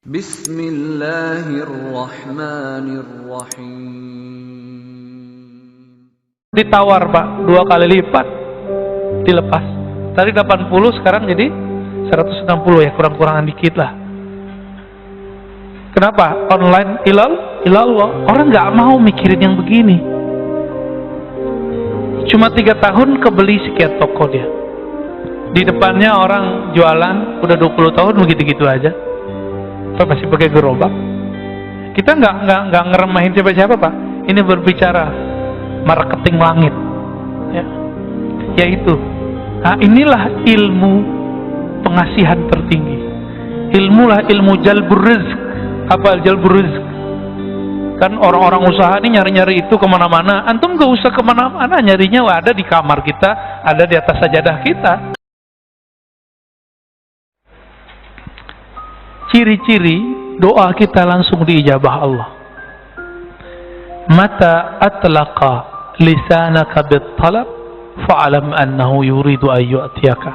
Bismillahirrahmanirrahim. Ditawar Pak, 2 kali lipat dilepas. Tadi 80 sekarang jadi 160 ya, kurang-kurangan dikit lah. Kenapa? Online ilallah. Orang nggak mau mikirin yang begini. Cuma 3 tahun kebeli sekian toko dia. Di depannya orang jualan udah 20 tahun begitu-gitu aja. Pak masih pakai gerobak. Kita nggak ngeremahin siapa-siapa Pak. Ini berbicara marketing langit. Ya. Yaitu, inilah ilmu pengasihan tertinggi. Ilmulah ilmu jalbur rizq. Apa jalbur rizq? Kan orang-orang usaha ini nyari-nyari itu kemana-mana. Antum gak usah kemana-mana, nyarinya ada di kamar kita, ada di atas sajadah kita. Ciri-ciri doa kita langsung diijabah Allah. Mata atlaqa lisanaka bit-talab fa'alam annahu yuridu an yu'tiyaka.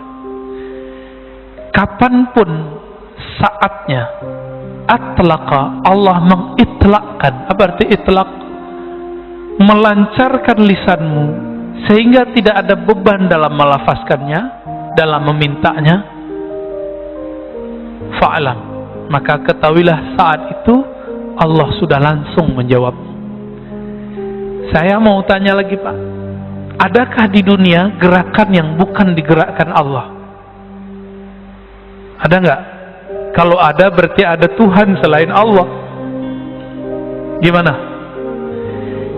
Kapanpun saatnya atlaqa, Allah mengitlakkan. Apa arti itlak? Melancarkan lisanmu sehingga tidak ada beban dalam melafazkannya, dalam memintanya. Fa'alam, maka ketahuilah saat itu Allah sudah langsung menjawab. Saya mau tanya lagi Pak, adakah di dunia gerakan yang bukan digerakkan Allah? Ada nggak? Kalau ada berarti ada Tuhan selain Allah. Gimana?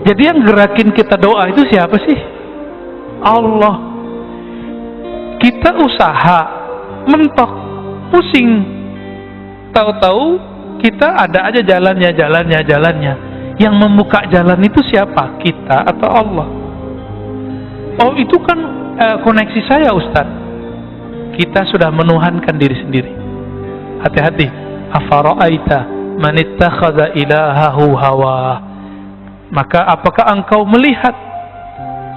Jadi yang gerakin kita doa itu siapa sih? Allah. Kita usaha, mentok, pusing. Tahu-tahu kita ada aja jalannya. Yang membuka jalan itu siapa? Kita atau Allah? Oh itu kan koneksi saya Ustaz. Kita sudah menuhankan diri sendiri. Hati-hati. Afara'aita man ittakhadha ilahahu hawa. Maka apakah engkau melihat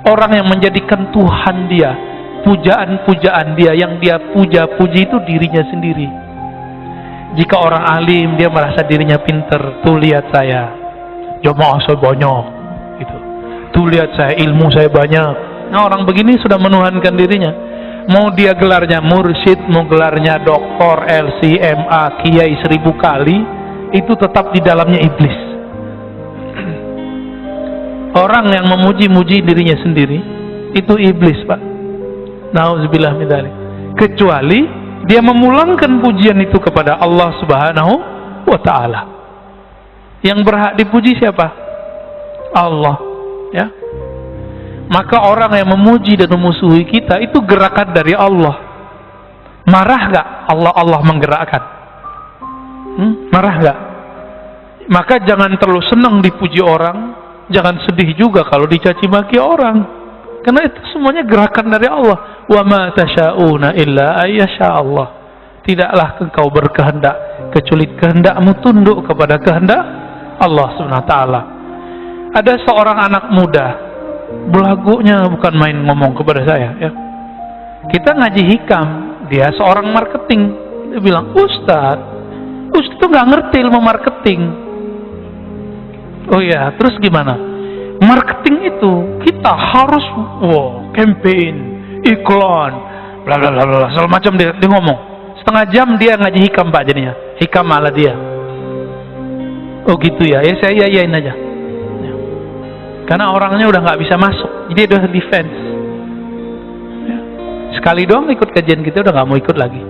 orang yang menjadikan Tuhan dia, pujaan-pujaan dia, yang dia puja-puji itu dirinya sendiri. Jika orang alim dia merasa dirinya pinter, tuh lihat saya jamaah saya banyak gitu. Tuh lihat saya ilmu saya banyak. Nah orang begini sudah menuhankan dirinya. Mau dia gelarnya mursyid, mau gelarnya doktor, LCMA, kiai 1000 kali, itu tetap di dalamnya iblis. Orang yang memuji-muji dirinya sendiri itu iblis Pak. Nauzubillah min dzalik. Kecuali dia memulangkan pujian itu kepada Allah Subhanahu wa ta'ala. Yang berhak dipuji siapa? Allah, ya. Maka orang yang memuji dan memusuhi kita itu gerakan dari Allah. Marah gak Allah menggerakkan? Marah gak? Maka jangan terlalu senang dipuji orang, jangan sedih juga kalau dicaci maki orang, karena itu semuanya gerakan dari Allah. Wa ma tasyauna illa ayyasha Allah. Tidaklah engkau berkehendak kecuali kehendakmu tunduk kepada kehendak Allah Subhanahu wa taala. Ada seorang anak muda, belagunya bukan main ngomong kepada saya, ya. Kita ngaji hikam, dia seorang marketing. Dia bilang, Ustaz itu nggak ngerti ilmu marketing. Oh ya, terus gimana? Marketing itu kita harus campaign, iklan, bla bla bla bla, segala macam dia ngomong. Setengah jam dia ngaji hikam Pak jadinya. Hikam malah dia. Oh gitu ya, ya saya yain aja. Ya. Karena orangnya udah nggak bisa masuk, jadi dia udah defense. Ya. Sekali doang ikut kajian kita udah nggak mau ikut lagi.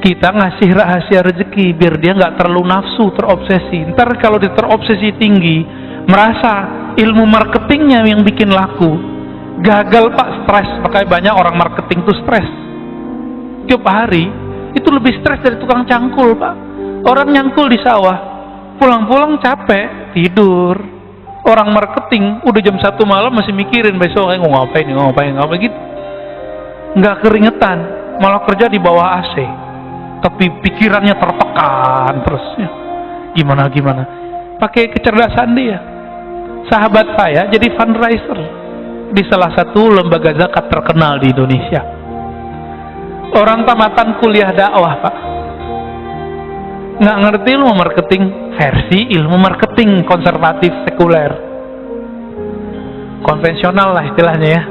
Kita ngasih rahasia rezeki biar dia nggak terlalu nafsu, terobsesi. Ntar kalau dia terobsesi tinggi, merasa ilmu marketingnya yang bikin laku, gagal Pak, stres. Makanya banyak orang marketing tuh stres. Tiap hari itu lebih stres dari tukang cangkul Pak. Orang nyangkul di sawah, pulang-pulang capek, tidur. Orang marketing udah jam 1 malam masih mikirin besok ngapain gitu. Nggak keringetan, malah kerja di bawah AC. Tapi pikirannya tertekan terus. Ya. Gimana? Pakai kecerdasan dia. Sahabat saya jadi fundraiser di salah satu lembaga zakat terkenal di Indonesia. Orang tamatan kuliah dakwah Pak. nggak ngerti ilmu marketing versi ilmu marketing konservatif sekuler konvensional lah istilahnya ya.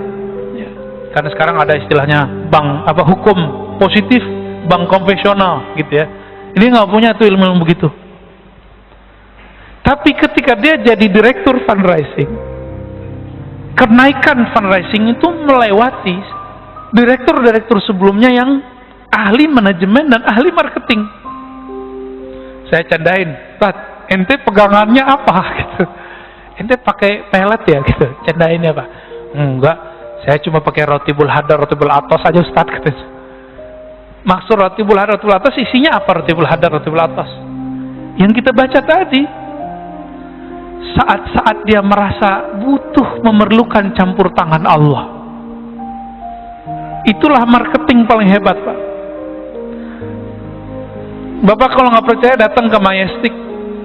Karena sekarang ada istilahnya bank apa hukum positif bank konvensional gitu ya. Ini nggak punya tuh ilmu begitu. Tapi ketika dia jadi direktur fundraising, kenaikan fundraising itu melewati direktur-direktur sebelumnya yang ahli manajemen dan ahli marketing. Saya candain, Tat, ente pegangannya apa gitu? Ente pakai pelet ya gitu? Candainnya apa? Enggak, saya cuma pakai roti bulhadar, roti bulatos aja Ustaz gitu. Maksud roti bulhadar, roti bulatos isinya apa roti bulhadar, roti bulatos? Yang kita baca tadi. Saat-saat dia merasa butuh memerlukan campur tangan Allah. Itulah marketing paling hebat, Pak. Bapak kalau nggak percaya datang ke Majestic,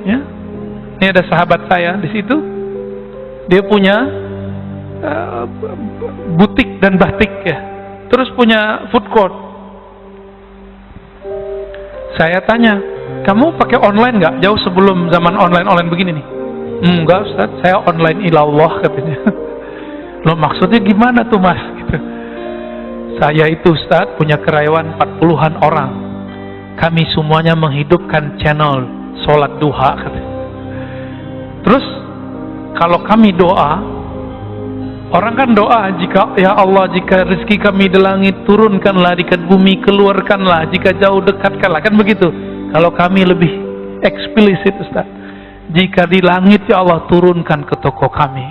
ya. Ini ada sahabat saya di situ. Dia punya butik dan batik ya. Terus punya food court. Saya tanya, kamu pakai online nggak? Jauh sebelum zaman online begini nih. Enggak Ustaz, saya online ilallah katanya. Loh maksudnya gimana tuh Mas? Gitu. Saya itu Ustaz punya karyawan 40-an orang. Kami semuanya menghidupkan channel sholat duha katanya. Terus kalau kami doa, orang kan doa, jika ya Allah jika rezeki kami di langit turunkanlah, jika bumi keluarkanlah, jika jauh dekatkanlah, kan begitu. Kalau kami lebih eksplisit Ustaz, jika di langit ya Allah turunkan ke toko kami.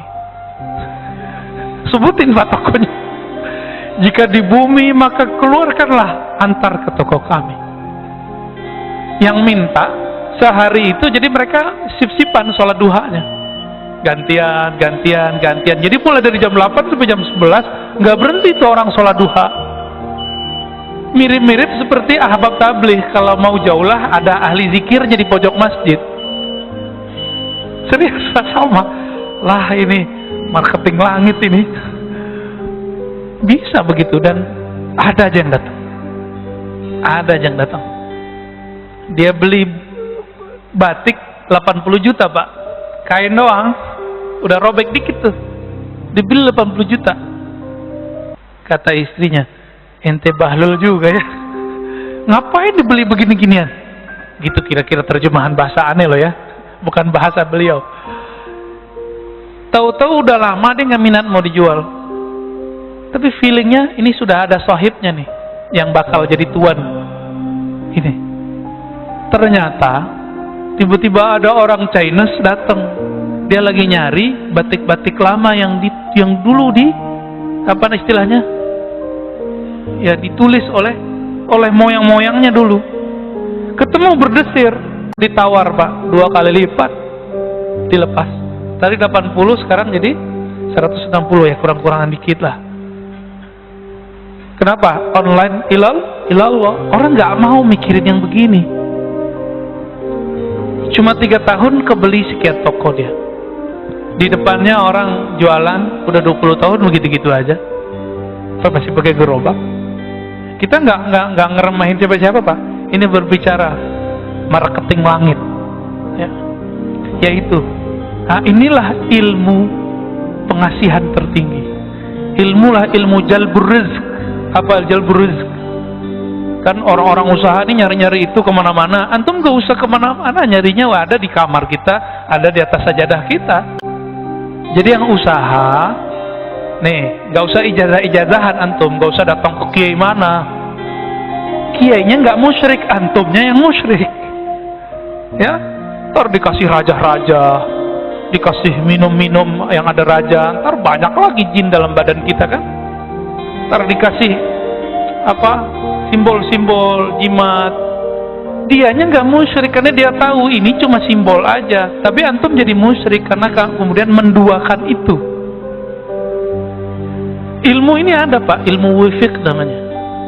Sebutin Pak tokonya. Jika di bumi maka keluarkanlah, antar ke toko kami. Yang minta sehari itu jadi mereka sip-sipan sholat duhanya. Gantian. Jadi mulai dari jam 8 sampai jam 11 nggak berhenti tuh orang sholat duha. Mirip-mirip seperti ahbab tabligh, kalau mau jauh lah ada ahli zikirnya di pojok masjid. Serius sama lah, ini marketing langit ini bisa begitu. Dan ada aja yang datang, dia beli batik 80 juta Pak, kain doang udah robek dikit tuh dibeli 80 juta. Kata istrinya, ente bahlul juga ya, ngapain dibeli begini-ginian gitu. Kira-kira terjemahan bahasa aneh loh ya, bukan bahasa beliau. Tahu-tahu udah lama dia nggak minat mau dijual, tapi feelingnya ini sudah ada sahibnya nih yang bakal jadi tuan ini. Ternyata tiba-tiba ada orang Chinese datang, dia lagi nyari batik-batik lama yang dulu di apa istilahnya ya, ditulis oleh moyang-moyangnya dulu. Ketemu berdesir, ditawar Pak 2 kali lipat, dilepas. Tadi 80 sekarang jadi 160 ya, kurang-kurangan dikit lah. Kenapa? Online ilallah. Orang nggak mau mikirin yang begini. Cuma 3 tahun kebeli sekian toko dia. Di depannya orang jualan udah 20 tahun begitu-gitu aja. Pak masih pakai gerobak. Kita nggak ngeremahin siapa-siapa Pak. Ini berbicara marketing langit. Ya. Yaitu, inilah ilmu pengasihan tertinggi. Ilmu jalbur rizq. Apa jalbur rizq? Kan orang-orang usaha ini nyari-nyari itu kemana-mana. Antum gak usah kemana-mana, nyarinya ada di kamar kita, ada di atas sajadah kita. Jadi yang usaha nih, gak usah ijazah-ijazahan antum, gak usah datang ke kiai mana. Kiainya gak musyrik, antumnya yang musyrik. Ya, ntar dikasih raja-raja, dikasih minum-minum yang ada raja, ntar banyak lagi jin dalam badan kita kan. Ntar dikasih apa, simbol-simbol jimat. Dianya nggak musyrik karena dia tahu ini cuma simbol aja, tapi antum jadi musyrik karena kemudian menduakan itu. Ilmu ini ada Pak, ilmu fiqh namanya.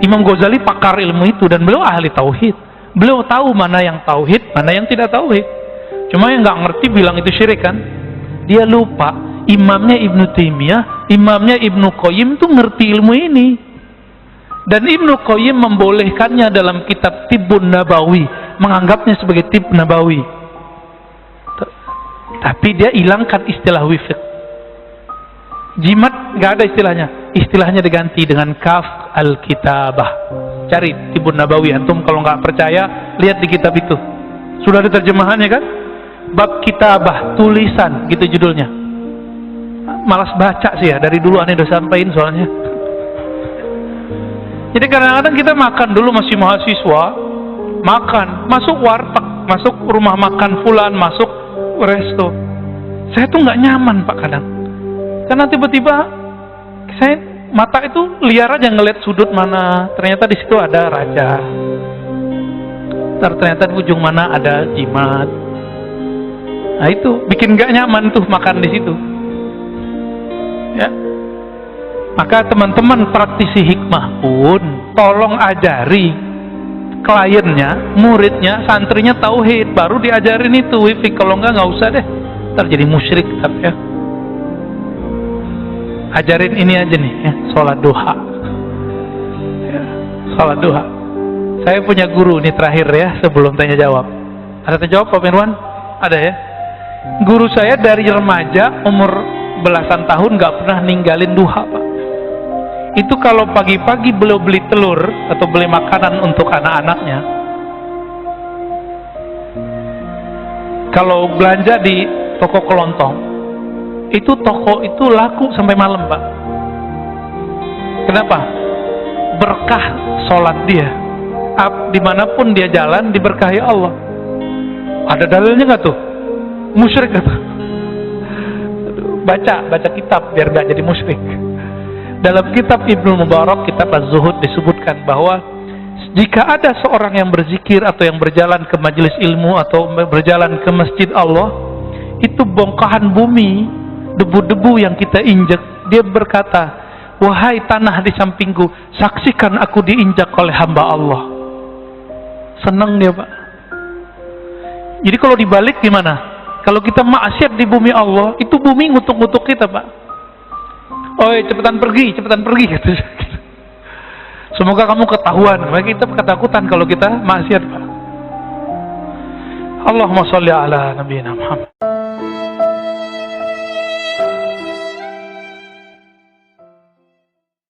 Imam Ghazali pakar ilmu itu dan beliau ahli tauhid. Beliau tahu mana yang tauhid, mana yang tidak tauhid. Cuma yang nggak ngerti bilang itu syirik kan. Dia lupa imamnya Ibnu Taimiyah, imamnya Ibnu Qayyim tuh ngerti ilmu ini. Dan Ibnu Qayyim membolehkannya dalam kitab Tibbun Nabawi, menganggapnya sebagai tib nabawi. Tapi dia hilangkan istilah wifiq. Jimat nggak ada istilahnya. Istilahnya diganti dengan kaf al-kitabah. Cari tibun nabawi antum, kalau nggak percaya lihat di kitab itu. Sudah ada terjemahannya kan? Bab kitabah, tulisan, gitu judulnya. Malas baca sih ya, dari dulu aneh udah sampein soalnya. Jadi kadang-kadang kita makan dulu masih mahasiswa, makan, masuk warteg, masuk rumah makan fulan, masuk resto. Saya tuh nggak nyaman Pak kadang. Karena tiba-tiba saya mata itu liar aja ngeliat sudut mana, ternyata di situ ada raja. Ternyata di ujung mana ada jimat. Nah itu bikin nggak nyaman tuh makan di situ. Ya. Maka teman-teman praktisi hikmah pun tolong ajari kliennya, muridnya, santrinya tauhid, baru diajarin itu wifi. Kalau nggak usah deh, ntar jadi musyrik ya. Ajarin ini aja nih ya, sholat duha ya, sholat duha. Saya punya guru nih terakhir ya, sebelum tanya jawab. Ada tanya jawab Pak Mirwan? Ada ya. Guru saya dari remaja umur belasan tahun nggak pernah ninggalin duha Pak. Itu kalau pagi-pagi beliau beli telur atau beli makanan untuk anak-anaknya, kalau belanja di toko kelontong, itu toko itu laku sampai malam Pak. Kenapa? Berkah sholat dia. Dimanapun dia jalan diberkahi Allah. Ada dalilnya nggak tuh? Musyrik kata. Baca kitab biar nggak jadi musyrik. Dalam kitab Ibnu Mubarak, kitab Az-Zuhud, disebutkan bahwa jika ada seorang yang berzikir atau yang berjalan ke majelis ilmu atau berjalan ke masjid Allah, itu bongkahan bumi, debu-debu yang kita injak, dia berkata, wahai tanah di sampingku, saksikan aku diinjak oleh hamba Allah. Senang dia Pak. Jadi kalau dibalik gimana? Kalau kita maksiat di bumi Allah, itu bumi ngutuk-ngutuk kita Pak. Oi, cepetan pergi gitu. Semoga kamu ketahuan. Kita ketakutan kalau kita maksiat Pak. Allahumma sholli ala nabiyina Muhammad.